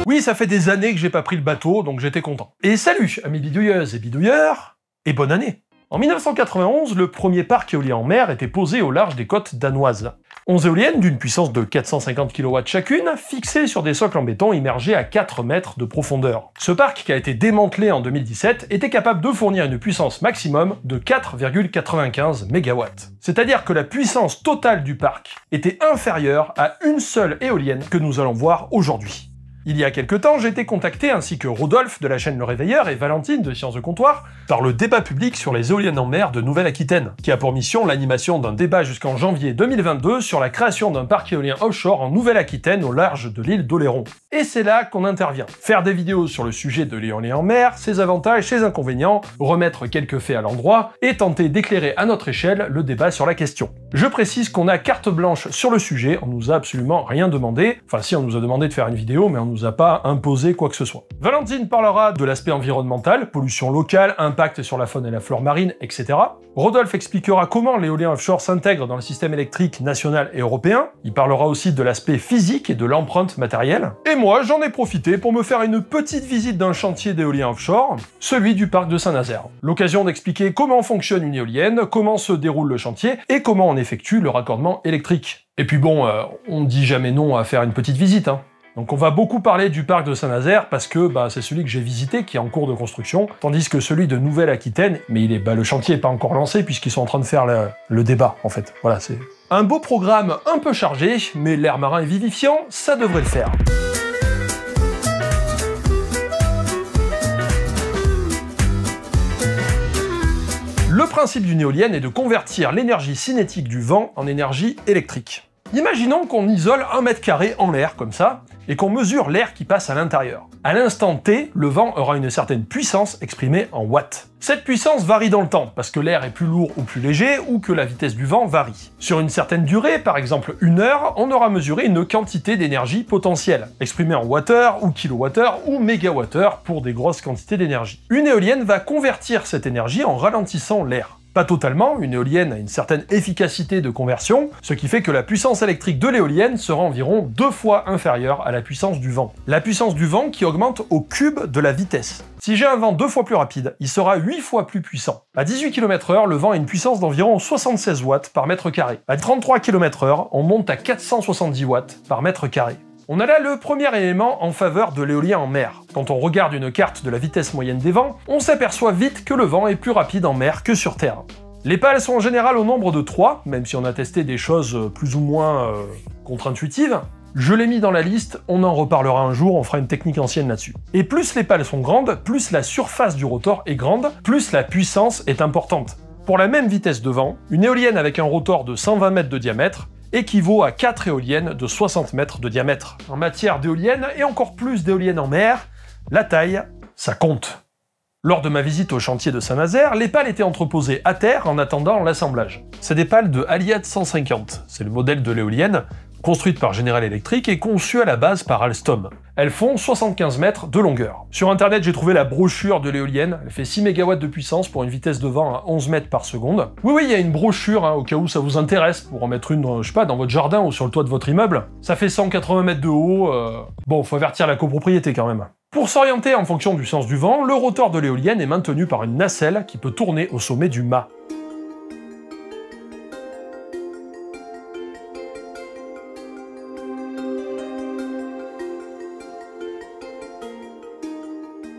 Oui, ça fait des années que j'ai pas pris le bateau, donc j'étais content. Et salut, amis bidouilleuses et bidouilleurs, et bonne année. En 1991, le premier parc éolien en mer était posé au large des côtes danoises. 11 éoliennes d'une puissance de 450 kW chacune, fixées sur des socles en béton immergés à 4 mètres de profondeur. Ce parc, qui a été démantelé en 2017, était capable de fournir une puissance maximum de 4,95 MW. C'est-à-dire que la puissance totale du parc était inférieure à une seule éolienne que nous allons voir aujourd'hui. Il y a quelques temps, j'ai été contacté, ainsi que Rodolphe de la chaîne Le Réveilleur et Valentine de Sciences de Comptoir, par le débat public sur les éoliennes en mer de Nouvelle-Aquitaine, qui a pour mission l'animation d'un débat jusqu'en janvier 2022 sur la création d'un parc éolien offshore en Nouvelle-Aquitaine au large de l'île d'Oléron. Et c'est là qu'on intervient. Faire des vidéos sur le sujet de l'éolien en mer, ses avantages, ses inconvénients, remettre quelques faits à l'endroit, et tenter d'éclairer à notre échelle le débat sur la question. Je précise qu'on a carte blanche sur le sujet, on nous a absolument rien demandé, enfin si on nous a demandé de faire une vidéo, mais on nous a pas imposé quoi que ce soit. Valentine parlera de l'aspect environnemental, pollution locale, impact sur la faune et la flore marine, etc. Rodolphe expliquera comment l'éolien offshore s'intègre dans le système électrique national et européen. Il parlera aussi de l'aspect physique et de l'empreinte matérielle. Et moi, j'en ai profité pour me faire une petite visite d'un chantier d'éolien offshore, celui du parc de Saint-Nazaire. L'occasion d'expliquer comment fonctionne une éolienne, comment se déroule le chantier et comment on effectue le raccordement électrique. Et puis bon, on dit jamais non à faire une petite visite, hein. Donc on va beaucoup parler du parc de Saint-Nazaire parce que c'est celui que j'ai visité, qui est en cours de construction, tandis que celui de Nouvelle-Aquitaine, mais le chantier n'est pas encore lancé puisqu'ils sont en train de faire le débat, en fait. Voilà, c'est un beau programme un peu chargé, mais l'air marin est vivifiant, ça devrait le faire. Le principe d'une éolienne est de convertir l'énergie cinétique du vent en énergie électrique. Imaginons qu'on isole 1 mètre carré en l'air, comme ça, et qu'on mesure l'air qui passe à l'intérieur. À l'instant T, le vent aura une certaine puissance exprimée en watts. Cette puissance varie dans le temps, parce que l'air est plus lourd ou plus léger, ou que la vitesse du vent varie. Sur une certaine durée, par exemple 1 heure, on aura mesuré une quantité d'énergie potentielle, exprimée en wattheure, ou kilowattheure, ou mégawattheure pour des grosses quantités d'énergie. Une éolienne va convertir cette énergie en ralentissant l'air. Pas totalement, une éolienne a une certaine efficacité de conversion, ce qui fait que la puissance électrique de l'éolienne sera environ 2 fois inférieure à la puissance du vent. La puissance du vent qui augmente au cube de la vitesse. Si j'ai un vent 2 fois plus rapide, il sera 8 fois plus puissant. À 18 km/h, le vent a une puissance d'environ 76 watts par mètre carré. À 33 km/h, on monte à 470 watts par mètre carré. On a là le premier élément en faveur de l'éolien en mer. Quand on regarde une carte de la vitesse moyenne des vents, on s'aperçoit vite que le vent est plus rapide en mer que sur Terre. Les pales sont en général au nombre de 3, même si on a testé des choses plus ou moins contre-intuitives. Je l'ai mis dans la liste, on en reparlera un jour, on fera une technique ancienne là-dessus. Et plus les pales sont grandes, plus la surface du rotor est grande, plus la puissance est importante. Pour la même vitesse de vent, une éolienne avec un rotor de 120 mètres de diamètre équivaut à 4 éoliennes de 60 mètres de diamètre. En matière d'éoliennes, et encore plus d'éoliennes en mer, la taille, ça compte. Lors de ma visite au chantier de Saint-Nazaire, les pales étaient entreposées à terre en attendant l'assemblage. C'est des pales de Aliad 150, c'est le modèle de l'éolienne, construite par General Electric et conçue à la base par Alstom. Elles font 75 mètres de longueur. Sur internet, j'ai trouvé la brochure de l'éolienne, elle fait 6 MW de puissance pour une vitesse de vent à 11 mètres par seconde. Oui, il y a une brochure, au cas où ça vous intéresse, pour en mettre une, je sais pas, dans votre jardin ou sur le toit de votre immeuble. Ça fait 180 mètres de haut, bon, faut avertir la copropriété quand même. Pour s'orienter en fonction du sens du vent, le rotor de l'éolienne est maintenu par une nacelle qui peut tourner au sommet du mât.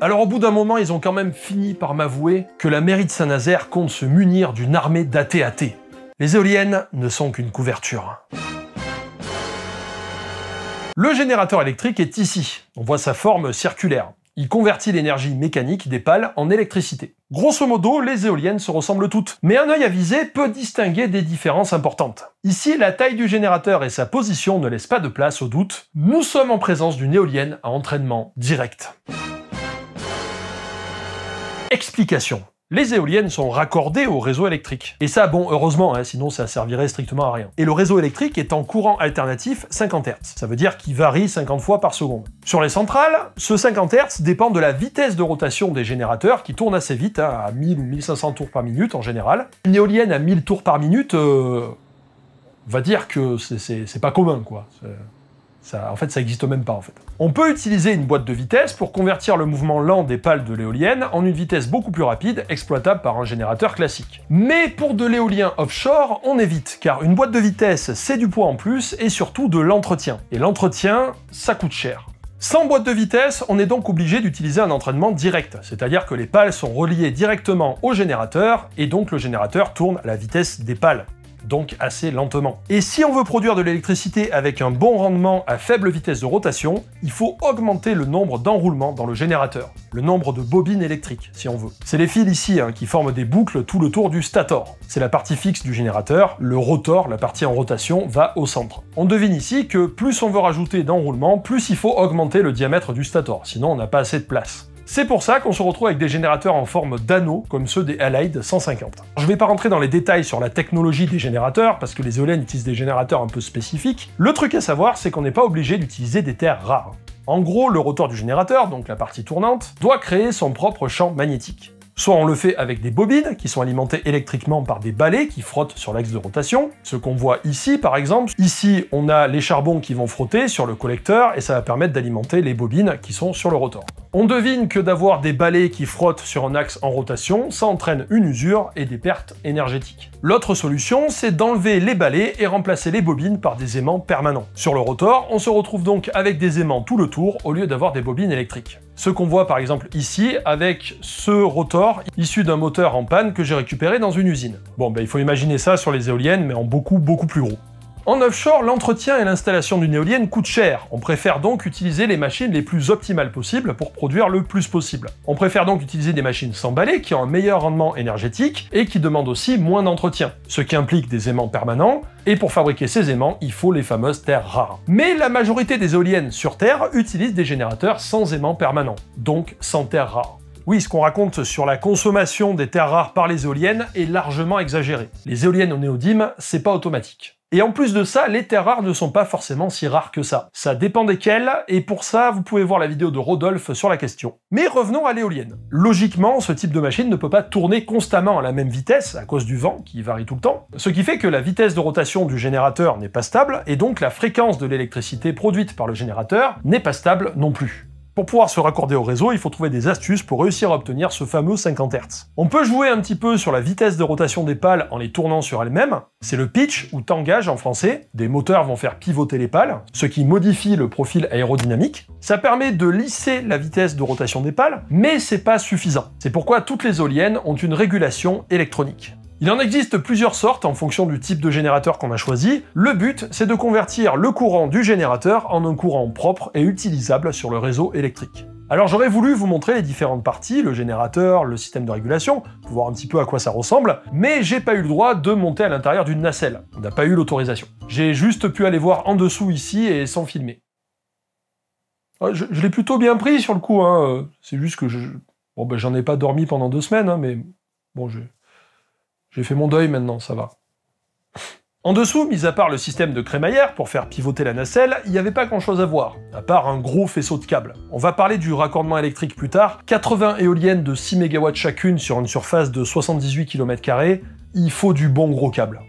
Alors au bout d'un moment, ils ont quand même fini par m'avouer que la mairie de Saint-Nazaire compte se munir d'une armée d'AT-AT. Les éoliennes ne sont qu'une couverture. Le générateur électrique est ici. On voit sa forme circulaire. Il convertit l'énergie mécanique des pales en électricité. Grosso modo, les éoliennes se ressemblent toutes, mais un œil avisé peut distinguer des différences importantes. Ici, la taille du générateur et sa position ne laissent pas de place au doute. Nous sommes en présence d'une éolienne à entraînement direct. Explication. Les éoliennes sont raccordées au réseau électrique. Et ça, bon, heureusement, sinon ça servirait strictement à rien. Et le réseau électrique est en courant alternatif 50 Hz. Ça veut dire qu'il varie 50 fois par seconde. Sur les centrales, ce 50 Hz dépend de la vitesse de rotation des générateurs qui tournent assez vite, à 1000 ou 1500 tours par minute en général. Une éolienne à 1000 tours par minute, on va dire que c'est pas commun, quoi. En fait, ça n'existe même pas, en fait. On peut utiliser une boîte de vitesse pour convertir le mouvement lent des pales de l'éolienne en une vitesse beaucoup plus rapide, exploitable par un générateur classique. Mais pour de l'éolien offshore, on évite, car une boîte de vitesse, c'est du poids en plus, et surtout de l'entretien. Et l'entretien, ça coûte cher. Sans boîte de vitesse, on est donc obligé d'utiliser un entraînement direct, c'est-à-dire que les pales sont reliées directement au générateur, et donc le générateur tourne à la vitesse des pales, donc assez lentement. Et si on veut produire de l'électricité avec un bon rendement à faible vitesse de rotation, il faut augmenter le nombre d'enroulements dans le générateur, le nombre de bobines électriques, si on veut. C'est les fils ici qui forment des boucles tout le tour du stator. C'est la partie fixe du générateur, le rotor, la partie en rotation, va au centre. On devine ici que plus on veut rajouter d'enroulements, plus il faut augmenter le diamètre du stator, sinon on n'a pas assez de place. C'est pour ça qu'on se retrouve avec des générateurs en forme d'anneau, comme ceux des Allied 150. Je vais pas rentrer dans les détails sur la technologie des générateurs, parce que les éoliennes utilisent des générateurs un peu spécifiques. Le truc à savoir, c'est qu'on n'est pas obligé d'utiliser des terres rares. En gros, le rotor du générateur, donc la partie tournante, doit créer son propre champ magnétique. Soit on le fait avec des bobines, qui sont alimentées électriquement par des balais qui frottent sur l'axe de rotation, ce qu'on voit ici par exemple. Ici, on a les charbons qui vont frotter sur le collecteur, et ça va permettre d'alimenter les bobines qui sont sur le rotor. On devine que d'avoir des balais qui frottent sur un axe en rotation, ça entraîne une usure et des pertes énergétiques. L'autre solution, c'est d'enlever les balais et remplacer les bobines par des aimants permanents. Sur le rotor, on se retrouve donc avec des aimants tout le tour, au lieu d'avoir des bobines électriques. Ce qu'on voit par exemple ici, avec ce rotor issu d'un moteur en panne que j'ai récupéré dans une usine. Bon, il faut imaginer ça sur les éoliennes, mais en beaucoup plus gros. En offshore, l'entretien et l'installation d'une éolienne coûtent cher. On préfère donc utiliser les machines les plus optimales possibles pour produire le plus possible. On préfère donc utiliser des machines sans balai qui ont un meilleur rendement énergétique et qui demandent aussi moins d'entretien, ce qui implique des aimants permanents, et pour fabriquer ces aimants, il faut les fameuses terres rares. Mais la majorité des éoliennes sur Terre utilisent des générateurs sans aimants permanents, donc sans terres rares. Oui, ce qu'on raconte sur la consommation des terres rares par les éoliennes est largement exagéré. Les éoliennes au néodyme, c'est pas automatique. Et en plus de ça, les terres rares ne sont pas forcément si rares que ça. Ça dépend desquelles, et pour ça, vous pouvez voir la vidéo de Rodolphe sur la question. Mais revenons à l'éolienne. Logiquement, ce type de machine ne peut pas tourner constamment à la même vitesse, à cause du vent, qui varie tout le temps, ce qui fait que la vitesse de rotation du générateur n'est pas stable, et donc la fréquence de l'électricité produite par le générateur n'est pas stable non plus. Pour pouvoir se raccorder au réseau, il faut trouver des astuces pour réussir à obtenir ce fameux 50 Hz. On peut jouer un petit peu sur la vitesse de rotation des pales en les tournant sur elles-mêmes. C'est le pitch ou tangage en français. Des moteurs vont faire pivoter les pales, ce qui modifie le profil aérodynamique. Ça permet de lisser la vitesse de rotation des pales, mais c'est pas suffisant. C'est pourquoi toutes les éoliennes ont une régulation électronique. Il en existe plusieurs sortes en fonction du type de générateur qu'on a choisi. Le but, c'est de convertir le courant du générateur en un courant propre et utilisable sur le réseau électrique. Alors j'aurais voulu vous montrer les différentes parties, le générateur, le système de régulation, pour voir un petit peu à quoi ça ressemble, mais j'ai pas eu le droit de monter à l'intérieur d'une nacelle. On n'a pas eu l'autorisation. J'ai juste pu aller voir en dessous ici et sans filmer. Je l'ai plutôt bien pris sur le coup, c'est juste que j'en ai pas dormi pendant 2 semaines, mais bon, j'ai fait mon deuil maintenant, ça va. En dessous, mis à part le système de crémaillère pour faire pivoter la nacelle, il n'y avait pas grand chose à voir, à part un gros faisceau de câbles. On va parler du raccordement électrique plus tard. 80 éoliennes de 6 MW chacune sur une surface de 78 km², il faut du bon gros câble.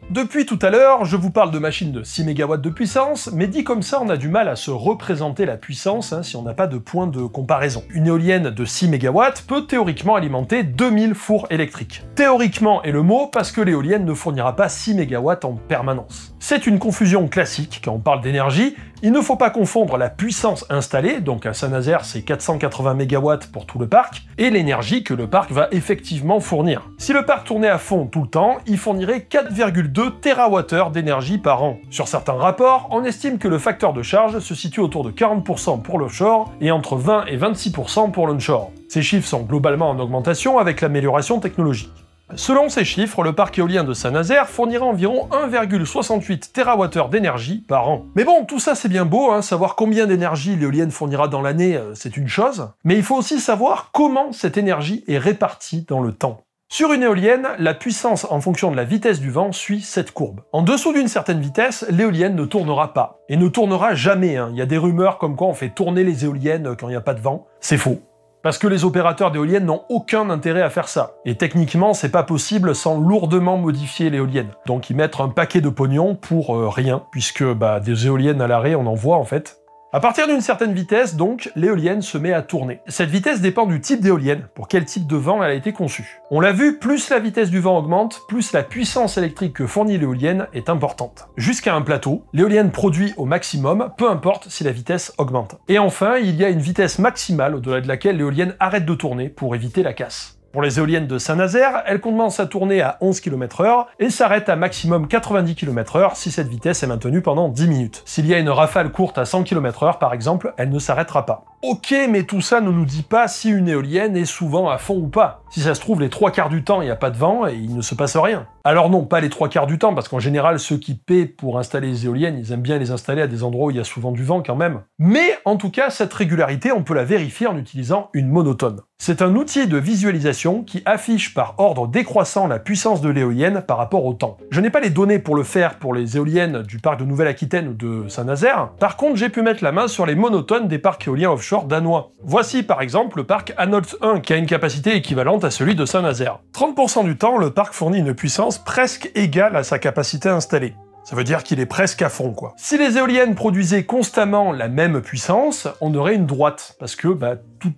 Depuis tout à l'heure, je vous parle de machines de 6 MW de puissance, mais dit comme ça, on a du mal à se représenter la puissance si on n'a pas de point de comparaison. Une éolienne de 6 MW peut théoriquement alimenter 2000 fours électriques. Théoriquement est le mot parce que l'éolienne ne fournira pas 6 MW en permanence. C'est une confusion classique quand on parle d'énergie. Il ne faut pas confondre la puissance installée, donc à Saint-Nazaire c'est 480 MW pour tout le parc, et l'énergie que le parc va effectivement fournir. Si le parc tournait à fond tout le temps, il fournirait 4,2 TWh d'énergie par an. Sur certains rapports, on estime que le facteur de charge se situe autour de 40% pour l'offshore et entre 20 et 26% pour l'onshore. Ces chiffres sont globalement en augmentation avec l'amélioration technologique. Selon ces chiffres, le parc éolien de Saint-Nazaire fournira environ 1,68 TWh d'énergie par an. Mais bon, tout ça c'est bien beau, savoir combien d'énergie l'éolienne fournira dans l'année, c'est une chose, mais il faut aussi savoir comment cette énergie est répartie dans le temps. Sur une éolienne, la puissance en fonction de la vitesse du vent suit cette courbe. En dessous d'une certaine vitesse, l'éolienne ne tournera pas. Et ne tournera jamais. Il y a des rumeurs comme quoi on fait tourner les éoliennes quand il n'y a pas de vent. C'est faux. Parce que les opérateurs d'éoliennes n'ont aucun intérêt à faire ça. Et techniquement, c'est pas possible sans lourdement modifier l'éolienne. Donc ils mettent un paquet de pognon pour rien, puisque des éoliennes à l'arrêt, on en voit en fait. À partir d'une certaine vitesse, donc, l'éolienne se met à tourner. Cette vitesse dépend du type d'éolienne, pour quel type de vent elle a été conçue. On l'a vu, plus la vitesse du vent augmente, plus la puissance électrique que fournit l'éolienne est importante. Jusqu'à un plateau, l'éolienne produit au maximum, peu importe si la vitesse augmente. Et enfin, il y a une vitesse maximale au-delà de laquelle l'éolienne arrête de tourner pour éviter la casse. Pour les éoliennes de Saint-Nazaire, elles commencent à tourner à 11 km/h et s'arrêtent à maximum 90 km/h si cette vitesse est maintenue pendant 10 minutes. S'il y a une rafale courte à 100 km/h par exemple, elle ne s'arrêtera pas. Ok, mais tout ça ne nous dit pas si une éolienne est souvent à fond ou pas. Si ça se trouve, les 3/4 du temps, il n'y a pas de vent et il ne se passe rien. Alors non, pas les 3/4 du temps, parce qu'en général, ceux qui paient pour installer les éoliennes, ils aiment bien les installer à des endroits où il y a souvent du vent quand même. Mais en tout cas, cette régularité, on peut la vérifier en utilisant une monotone. C'est un outil de visualisation qui affiche par ordre décroissant la puissance de l'éolienne par rapport au temps. Je n'ai pas les données pour le faire pour les éoliennes du parc de Nouvelle-Aquitaine ou de Saint-Nazaire. Par contre, j'ai pu mettre la main sur les monotones des parcs éoliens offshore danois. Voici par exemple le parc Anholt 1 qui a une capacité équivalente à celui de Saint-Nazaire. 30% du temps, le parc fournit une puissance presque égale à sa capacité installée. Ça veut dire qu'il est presque à fond, quoi. Si les éoliennes produisaient constamment la même puissance, on aurait une droite, parce que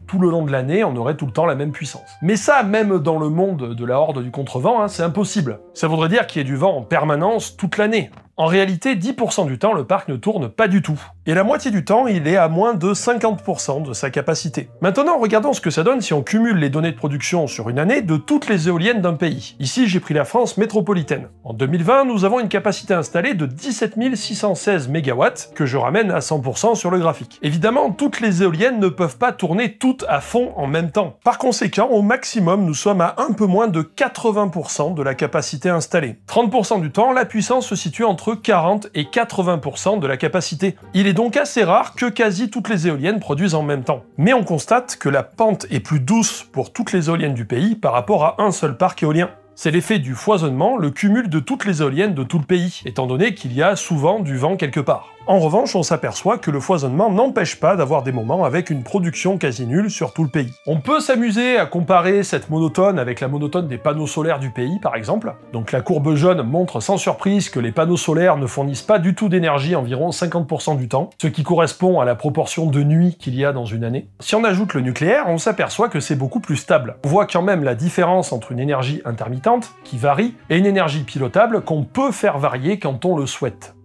tout le long de l'année, on aurait tout le temps la même puissance. Mais ça, même dans le monde de la horde du contrevent, c'est impossible. Ça voudrait dire qu'il y ait du vent en permanence toute l'année. En réalité, 10% du temps, le parc ne tourne pas du tout. Et la moitié du temps, il est à moins de 50% de sa capacité. Maintenant, regardons ce que ça donne si on cumule les données de production sur une année de toutes les éoliennes d'un pays. Ici, j'ai pris la France métropolitaine. En 2020, nous avons une capacité installée de 17 616 MW, que je ramène à 100% sur le graphique. Évidemment, toutes les éoliennes ne peuvent pas tourner toutes à fond en même temps. Par conséquent, au maximum, nous sommes à un peu moins de 80% de la capacité installée. 30% du temps, la puissance se situe entre 40 et 80% de la capacité. Il est donc assez rare que quasi toutes les éoliennes produisent en même temps. Mais on constate que la pente est plus douce pour toutes les éoliennes du pays par rapport à un seul parc éolien. C'est l'effet du foisonnement, le cumul de toutes les éoliennes de tout le pays, étant donné qu'il y a souvent du vent quelque part. En revanche, on s'aperçoit que le foisonnement n'empêche pas d'avoir des moments avec une production quasi nulle sur tout le pays. On peut s'amuser à comparer cette monotone avec la monotone des panneaux solaires du pays, par exemple. Donc la courbe jaune montre sans surprise que les panneaux solaires ne fournissent pas du tout d'énergie environ 50% du temps, ce qui correspond à la proportion de nuit qu'il y a dans une année. Si on ajoute le nucléaire, on s'aperçoit que c'est beaucoup plus stable. On voit quand même la différence entre une énergie intermittente, qui varie, et une énergie pilotable qu'on peut faire varier quand on le souhaite.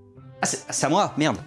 Ah, c'est à moi, merde.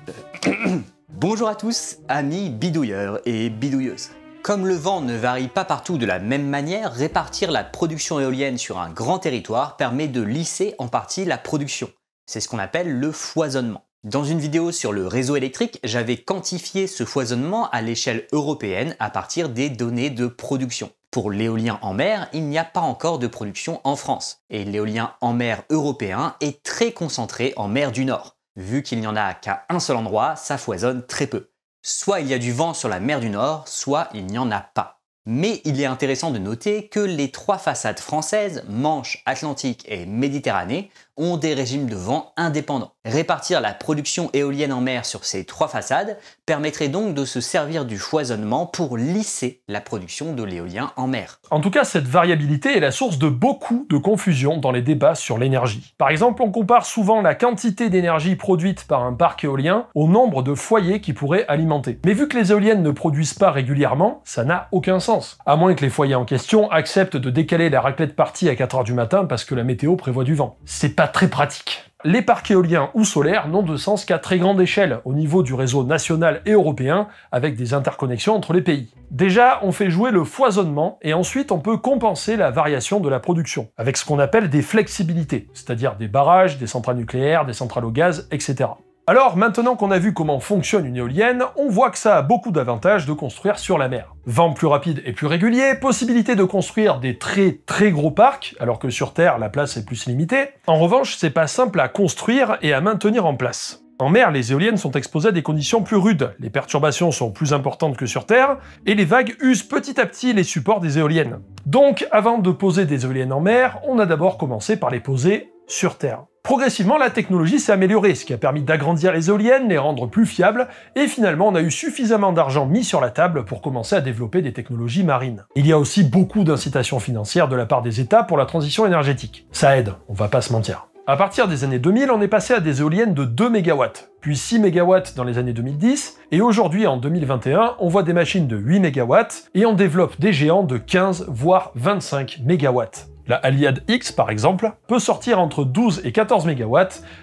Bonjour à tous, amis bidouilleurs et bidouilleuses. Comme le vent ne varie pas partout de la même manière, répartir la production éolienne sur un grand territoire permet de lisser en partie la production. C'est ce qu'on appelle le foisonnement. Dans une vidéo sur le réseau électrique, j'avais quantifié ce foisonnement à l'échelle européenne à partir des données de production. Pour l'éolien en mer, il n'y a pas encore de production en France. Et l'éolien en mer européen est très concentré en mer du Nord. Vu qu'il n'y en a qu'à un seul endroit, ça foisonne très peu. Soit il y a du vent sur la mer du Nord, soit il n'y en a pas. Mais il est intéressant de noter que les trois façades françaises, Manche, Atlantique et Méditerranée, ont des régimes de vent indépendants. Répartir la production éolienne en mer sur ces trois façades permettrait donc de se servir du foisonnement pour lisser la production de l'éolien en mer. En tout cas, cette variabilité est la source de beaucoup de confusion dans les débats sur l'énergie. Par exemple, on compare souvent la quantité d'énergie produite par un parc éolien au nombre de foyers qui pourraient alimenter. Mais vu que les éoliennes ne produisent pas régulièrement, ça n'a aucun sens. À moins que les foyers en question acceptent de décaler la raclette partie à 4h du matin parce que la météo prévoit du vent. C'est pas très pratique. Les parcs éoliens ou solaires n'ont de sens qu'à très grande échelle, au niveau du réseau national et européen, avec des interconnexions entre les pays. Déjà, on fait jouer le foisonnement, et ensuite on peut compenser la variation de la production, avec ce qu'on appelle des flexibilités, c'est-à-dire des barrages, des centrales nucléaires, des centrales au gaz, etc. Alors, maintenant qu'on a vu comment fonctionne une éolienne, on voit que ça a beaucoup d'avantages de construire sur la mer. Vent plus rapide et plus régulier, possibilité de construire des très gros parcs, alors que sur Terre, la place est plus limitée. En revanche, c'est pas simple à construire et à maintenir en place. En mer, les éoliennes sont exposées à des conditions plus rudes, les perturbations sont plus importantes que sur Terre, et les vagues usent petit à petit les supports des éoliennes. Donc, avant de poser des éoliennes en mer, on a d'abord commencé par les poser sur Terre. Progressivement, la technologie s'est améliorée, ce qui a permis d'agrandir les éoliennes, les rendre plus fiables, et finalement on a eu suffisamment d'argent mis sur la table pour commencer à développer des technologies marines. Il y a aussi beaucoup d'incitations financières de la part des États pour la transition énergétique. Ça aide, on va pas se mentir. À partir des années 2000, on est passé à des éoliennes de 2 MW, puis 6 MW dans les années 2010, et aujourd'hui, en 2021, on voit des machines de 8 MW, et on développe des géants de 15 voire 25 MW. La Alliad X, par exemple, peut sortir entre 12 et 14 MW,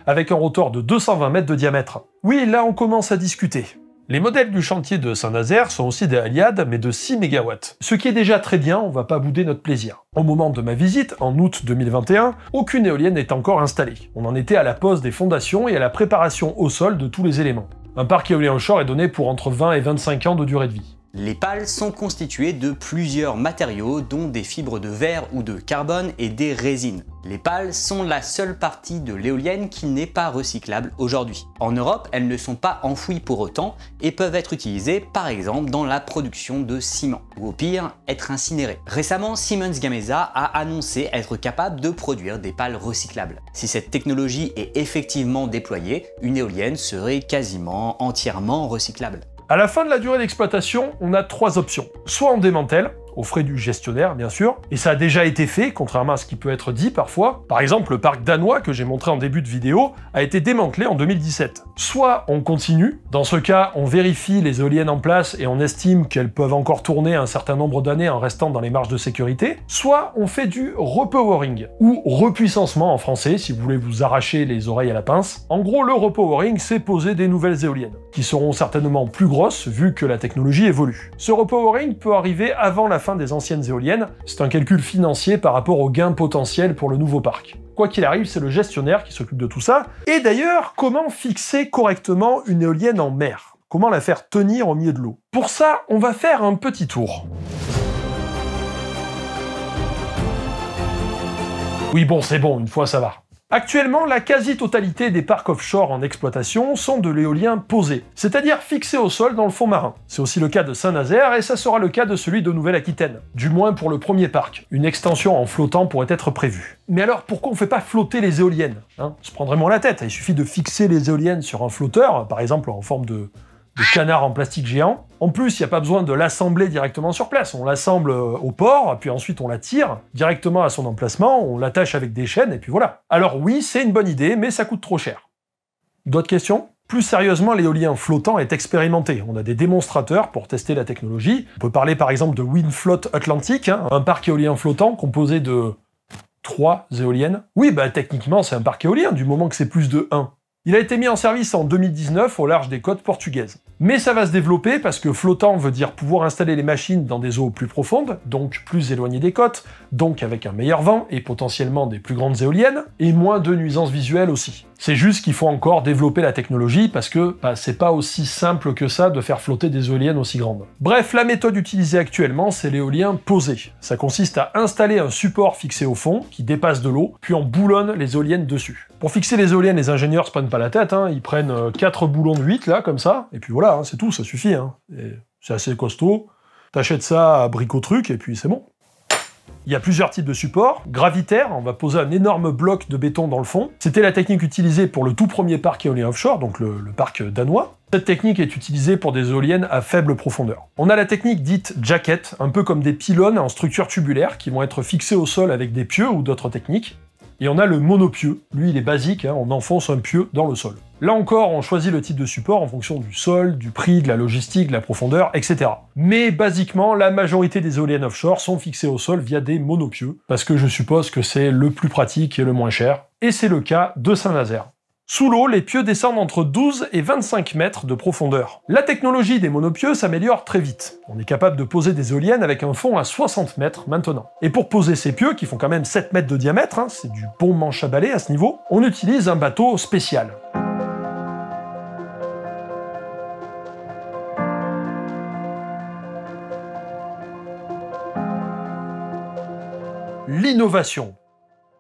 avec un rotor de 220 mètres de diamètre. Oui, là on commence à discuter. Les modèles du chantier de Saint-Nazaire sont aussi des Alliad, mais de 6 MW. Ce qui est déjà très bien, on va pas bouder notre plaisir. Au moment de ma visite, en août 2021, aucune éolienne n'est encore installée. On en était à la pose des fondations et à la préparation au sol de tous les éléments. Un parc éolien offshore est donné pour entre 20 et 25 ans de durée de vie. Les pales sont constituées de plusieurs matériaux, dont des fibres de verre ou de carbone et des résines. Les pales sont la seule partie de l'éolienne qui n'est pas recyclable aujourd'hui. En Europe, elles ne sont pas enfouies pour autant et peuvent être utilisées par exemple dans la production de ciment, ou au pire, être incinérées. Récemment, Siemens Gamesa a annoncé être capable de produire des pales recyclables. Si cette technologie est effectivement déployée, une éolienne serait quasiment entièrement recyclable. À la fin de la durée d'exploitation, on a 3 options. Soit on démantèle, aux frais du gestionnaire bien sûr, et ça a déjà été fait, contrairement à ce qui peut être dit parfois. Par exemple, le parc danois que j'ai montré en début de vidéo a été démantelé en 2017. Soit on continue, dans ce cas on vérifie les éoliennes en place et on estime qu'elles peuvent encore tourner un certain nombre d'années en restant dans les marges de sécurité, soit on fait du repowering, ou repuissancement en français si vous voulez vous arracher les oreilles à la pince. En gros, le repowering c'est poser des nouvelles éoliennes, qui seront certainement plus grosses vu que la technologie évolue. Ce repowering peut arriver avant la fin des anciennes éoliennes, c'est un calcul financier par rapport au gain potentiel pour le nouveau parc. Quoi qu'il arrive, c'est le gestionnaire qui s'occupe de tout ça. Et d'ailleurs, comment fixer correctement une éolienne en mer? Comment la faire tenir au milieu de l'eau? Pour ça, on va faire un petit tour. Oui bon, c'est bon, une fois ça va. Actuellement, la quasi-totalité des parcs offshore en exploitation sont de l'éolien posé, c'est-à-dire fixé au sol dans le fond marin. C'est aussi le cas de Saint-Nazaire et ça sera le cas de celui de Nouvelle-Aquitaine, du moins pour le premier parc. Une extension en flottant pourrait être prévue. Mais alors pourquoi on fait pas flotter les éoliennes, hein? On se prend vraiment la tête, il suffit de fixer les éoliennes sur un flotteur, par exemple en forme de canard en plastique géant. En plus, il n'y a pas besoin de l'assembler directement sur place. On l'assemble au port, puis ensuite on la tire directement à son emplacement, on l'attache avec des chaînes, et puis voilà. Alors oui, c'est une bonne idée, mais ça coûte trop cher. D'autres questions? Plus sérieusement, l'éolien flottant est expérimenté. On a des démonstrateurs pour tester la technologie. On peut parler par exemple de Windfloat Atlantic, un parc éolien flottant composé de 3 éoliennes. Oui, bah techniquement c'est un parc éolien, du moment que c'est plus de 1. Il a été mis en service en 2019 au large des côtes portugaises. Mais ça va se développer parce que flottant veut dire pouvoir installer les machines dans des eaux plus profondes, donc plus éloignées des côtes, donc avec un meilleur vent et potentiellement des plus grandes éoliennes, et moins de nuisances visuelles aussi. C'est juste qu'il faut encore développer la technologie parce que c'est pas aussi simple que ça de faire flotter des éoliennes aussi grandes. Bref, la méthode utilisée actuellement, c'est l'éolien posé. Ça consiste à installer un support fixé au fond, qui dépasse de l'eau, puis on boulonne les éoliennes dessus. Pour fixer les éoliennes, les ingénieurs se prennent pas la tête, hein, ils prennent 4 boulons de 8 là, comme ça, et puis voilà, hein, c'est tout, ça suffit. Hein. C'est assez costaud, t'achètes ça à Bricotruc, et puis c'est bon. Il y a plusieurs types de supports. Gravitaire, on va poser un énorme bloc de béton dans le fond. C'était la technique utilisée pour le tout premier parc éolien offshore, donc le parc danois. Cette technique est utilisée pour des éoliennes à faible profondeur. On a la technique dite jacket, un peu comme des pylônes en structure tubulaire qui vont être fixés au sol avec des pieux ou d'autres techniques. Et on a le monopieu, lui il est basique, hein, on enfonce un pieu dans le sol. Là encore, on choisit le type de support en fonction du sol, du prix, de la logistique, de la profondeur, etc. Mais basiquement, la majorité des éoliennes offshore sont fixées au sol via des monopieux, parce que je suppose que c'est le plus pratique et le moins cher. Et c'est le cas de Saint-Nazaire. Sous l'eau, les pieux descendent entre 12 et 25 mètres de profondeur. La technologie des monopieux s'améliore très vite. On est capable de poser des éoliennes avec un fond à 60 mètres maintenant. Et pour poser ces pieux, qui font quand même 7 mètres de diamètre, hein, c'est du bon manche à balai à ce niveau, on utilise un bateau spécial. L'innovation.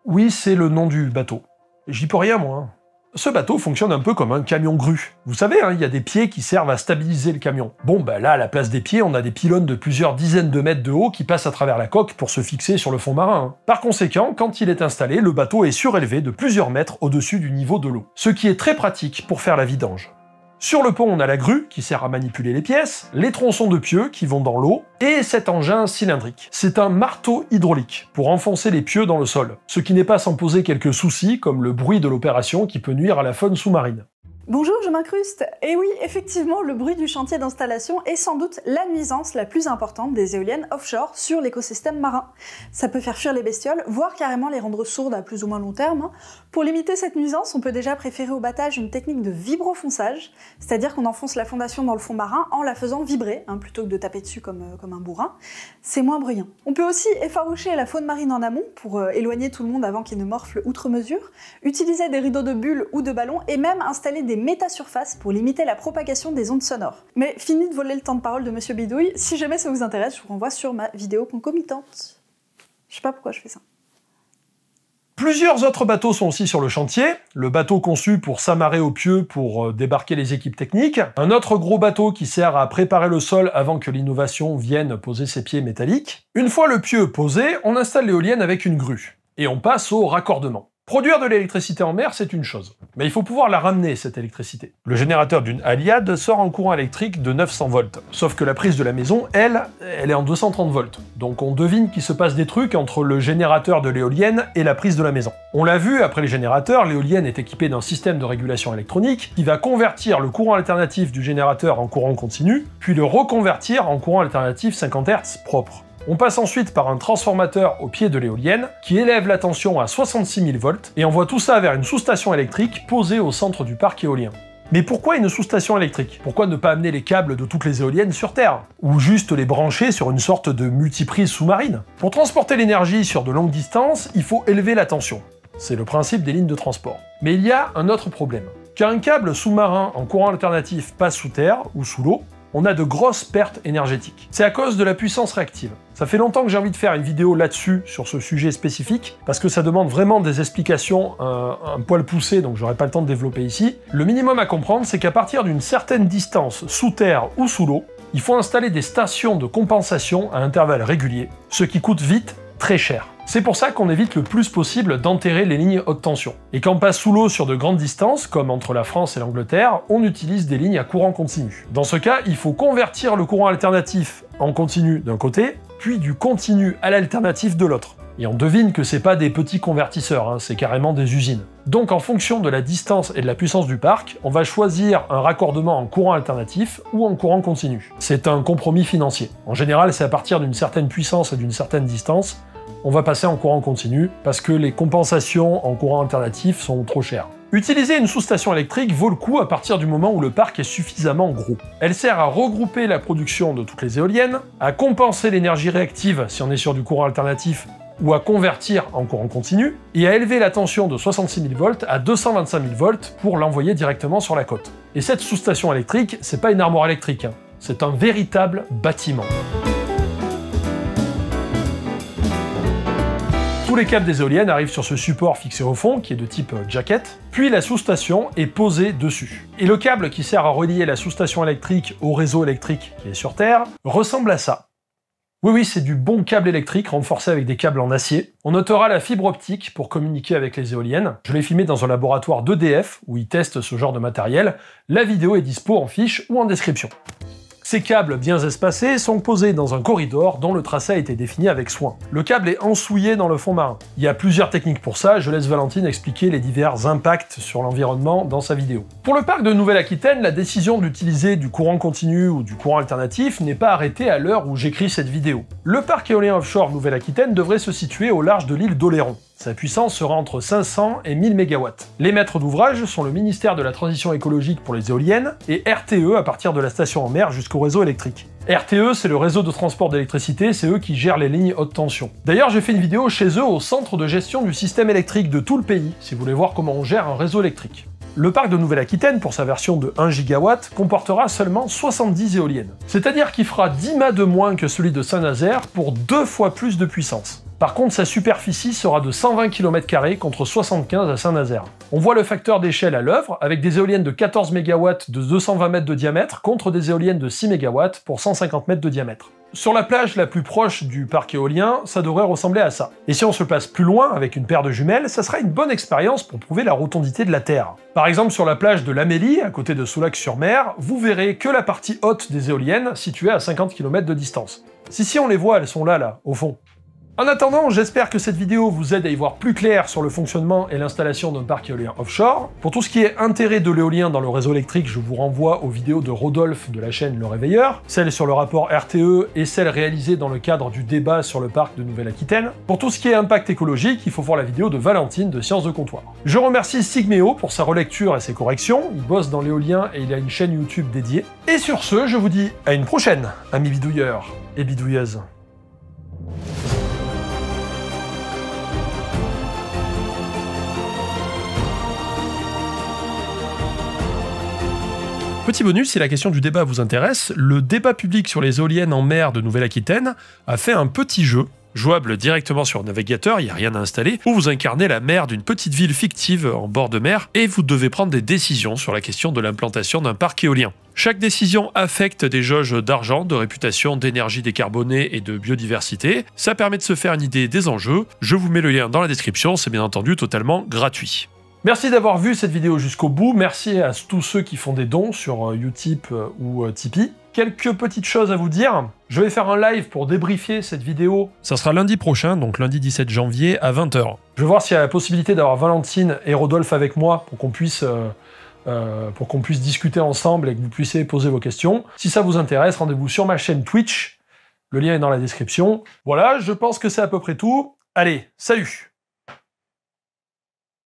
Oui, c'est le nom du bateau. J'y peux rien, moi. Hein. Ce bateau fonctionne un peu comme un camion grue. Vous savez, il y a des pieds qui servent à stabiliser le camion. Bon, bah là, à la place des pieds, on a des pylônes de plusieurs dizaines de mètres de haut qui passent à travers la coque pour se fixer sur le fond marin. Par conséquent, quand il est installé, le bateau est surélevé de plusieurs mètres au-dessus du niveau de l'eau, ce qui est très pratique pour faire la vidange. Sur le pont, on a la grue, qui sert à manipuler les pièces, les tronçons de pieux qui vont dans l'eau, et cet engin cylindrique. C'est un marteau hydraulique, pour enfoncer les pieux dans le sol, ce qui n'est pas sans poser quelques soucis, comme le bruit de l'opération qui peut nuire à la faune sous-marine. Bonjour, je m'incruste. Et oui, effectivement, le bruit du chantier d'installation est sans doute la nuisance la plus importante des éoliennes offshore sur l'écosystème marin. Ça peut faire fuir les bestioles, voire carrément les rendre sourdes à plus ou moins long terme. Pour limiter cette nuisance, on peut déjà préférer au battage une technique de vibrofonçage, c'est-à-dire qu'on enfonce la fondation dans le fond marin en la faisant vibrer, plutôt que de taper dessus comme un bourrin. C'est moins bruyant. On peut aussi effaroucher la faune marine en amont pour éloigner tout le monde avant qu'il ne morfle outre mesure, utiliser des rideaux de bulles ou de ballons et même installer des métasurfaces pour limiter la propagation des ondes sonores. Mais fini de voler le temps de parole de Monsieur Bidouille, si jamais ça vous intéresse, je vous renvoie sur ma vidéo concomitante. Je sais pas pourquoi je fais ça. Plusieurs autres bateaux sont aussi sur le chantier. Le bateau conçu pour s'amarrer au pieu pour débarquer les équipes techniques. Un autre gros bateau qui sert à préparer le sol avant que l'innovation vienne poser ses pieds métalliques. Une fois le pieu posé, on installe l'éolienne avec une grue. Et on passe au raccordement. Produire de l'électricité en mer, c'est une chose. Mais il faut pouvoir la ramener, cette électricité. Le générateur d'une Haliade sort un courant électrique de 900 volts. Sauf que la prise de la maison, elle est en 230 volts. Donc on devine qu'il se passe des trucs entre le générateur de l'éolienne et la prise de la maison. On l'a vu, après les générateurs, l'éolienne est équipée d'un système de régulation électronique qui va convertir le courant alternatif du générateur en courant continu, puis le reconvertir en courant alternatif 50 Hz propre. On passe ensuite par un transformateur au pied de l'éolienne qui élève la tension à 66 000 volts et envoie tout ça vers une sous-station électrique posée au centre du parc éolien. Mais pourquoi une sous-station électrique? Pourquoi ne pas amener les câbles de toutes les éoliennes sur Terre? Ou juste les brancher sur une sorte de multiprise sous-marine? Pour transporter l'énergie sur de longues distances, il faut élever la tension. C'est le principe des lignes de transport. Mais il y a un autre problème. Quand un câble sous-marin en courant alternatif passe sous terre ou sous l'eau, on a de grosses pertes énergétiques. C'est à cause de la puissance réactive. Ça fait longtemps que j'ai envie de faire une vidéo là-dessus, sur ce sujet spécifique, parce que ça demande vraiment des explications un poil poussé, donc j'aurai pas le temps de développer ici. Le minimum à comprendre, c'est qu'à partir d'une certaine distance sous terre ou sous l'eau, il faut installer des stations de compensation à intervalles réguliers, ce qui coûte vite très cher. C'est pour ça qu'on évite le plus possible d'enterrer les lignes haute tension. Et quand on passe sous l'eau sur de grandes distances, comme entre la France et l'Angleterre, on utilise des lignes à courant continu. Dans ce cas, il faut convertir le courant alternatif en continu d'un côté, puis du continu à l'alternatif de l'autre. Et on devine que c'est pas des petits convertisseurs, c'est carrément des usines. Donc en fonction de la distance et de la puissance du parc, on va choisir un raccordement en courant alternatif ou en courant continu. C'est un compromis financier. En général, c'est à partir d'une certaine puissance et d'une certaine distance, on va passer en courant continu parce que les compensations en courant alternatif sont trop chères. Utiliser une sous-station électrique vaut le coup à partir du moment où le parc est suffisamment gros. Elle sert à regrouper la production de toutes les éoliennes, à compenser l'énergie réactive si on est sur du courant alternatif ou à convertir en courant continu, et à élever la tension de 66 000 volts à 225 000 volts pour l'envoyer directement sur la côte. Et cette sous-station électrique, c'est pas une armoire électrique, c'est un véritable bâtiment. Tous les câbles des éoliennes arrivent sur ce support fixé au fond, qui est de type jacket, puis la sous-station est posée dessus. Et le câble qui sert à relier la sous-station électrique au réseau électrique qui est sur Terre ressemble à ça. Oui, c'est du bon câble électrique renforcé avec des câbles en acier. On notera la fibre optique pour communiquer avec les éoliennes. Je l'ai filmé dans un laboratoire d'EDF où ils testent ce genre de matériel. La vidéo est dispo en fiche ou en description. Ces câbles bien espacés sont posés dans un corridor dont le tracé a été défini avec soin. Le câble est ensouillé dans le fond marin. Il y a plusieurs techniques pour ça, je laisse Valentine expliquer les divers impacts sur l'environnement dans sa vidéo. Pour le parc de Nouvelle-Aquitaine, la décision d'utiliser du courant continu ou du courant alternatif n'est pas arrêtée à l'heure où j'écris cette vidéo. Le parc éolien offshore Nouvelle-Aquitaine devrait se situer au large de l'île d'Oléron. Sa puissance sera entre 500 et 1000 MW. Les maîtres d'ouvrage sont le ministère de la Transition écologique pour les éoliennes et RTE à partir de la station en mer jusqu'au réseau électrique. RTE, c'est le réseau de transport d'électricité, c'est eux qui gèrent les lignes haute tension. D'ailleurs, j'ai fait une vidéo chez eux au centre de gestion du système électrique de tout le pays, si vous voulez voir comment on gère un réseau électrique. Le parc de Nouvelle-Aquitaine, pour sa version de 1 GW, comportera seulement 70 éoliennes. C'est-à-dire qu'il fera 10 mâts de moins que celui de Saint-Nazaire pour 2 fois plus de puissance. Par contre, sa superficie sera de 120 km² contre 75 à Saint-Nazaire. On voit le facteur d'échelle à l'œuvre, avec des éoliennes de 14 MW de 220 mètres de diamètre contre des éoliennes de 6 MW pour 150 mètres de diamètre. Sur la plage la plus proche du parc éolien, ça devrait ressembler à ça. Et si on se place plus loin avec une paire de jumelles, ça sera une bonne expérience pour prouver la rotondité de la Terre. Par exemple, sur la plage de l'Amélie, à côté de Soulac-sur-Mer, vous verrez que la partie haute des éoliennes située à 50 km de distance. Si on les voit, elles sont là, au fond. En attendant, j'espère que cette vidéo vous aide à y voir plus clair sur le fonctionnement et l'installation d'un parc éolien offshore. Pour tout ce qui est intérêt de l'éolien dans le réseau électrique, je vous renvoie aux vidéos de Rodolphe de la chaîne Le Réveilleur, celle sur le rapport RTE et celle réalisée dans le cadre du débat sur le parc de Nouvelle-Aquitaine. Pour tout ce qui est impact écologique, il faut voir la vidéo de Valentine de Sciences de Comptoir. Je remercie Sigméo pour sa relecture et ses corrections, il bosse dans l'éolien et il a une chaîne YouTube dédiée. Et sur ce, je vous dis à une prochaine, amis bidouilleurs et bidouilleuses. Petit bonus, si la question du débat vous intéresse, le débat public sur les éoliennes en mer de Nouvelle-Aquitaine a fait un petit jeu, jouable directement sur navigateur, il n'y a rien à installer, où vous incarnez la maire d'une petite ville fictive en bord de mer, et vous devez prendre des décisions sur la question de l'implantation d'un parc éolien. Chaque décision affecte des jauges d'argent, de réputation, d'énergie décarbonée et de biodiversité. Ça permet de se faire une idée des enjeux. Je vous mets le lien dans la description, c'est bien entendu totalement gratuit. Merci d'avoir vu cette vidéo jusqu'au bout, merci à tous ceux qui font des dons sur Utip ou Tipeee. Quelques petites choses à vous dire. Je vais faire un live pour débriefer cette vidéo. Ça sera lundi prochain, donc lundi 17 janvier à 20 h. Je vais voir s'il y a la possibilité d'avoir Valentine et Rodolphe avec moi pour qu'on puisse discuter ensemble et que vous puissiez poser vos questions. Si ça vous intéresse, rendez-vous sur ma chaîne Twitch. Le lien est dans la description. Voilà, je pense que c'est à peu près tout. Allez, salut!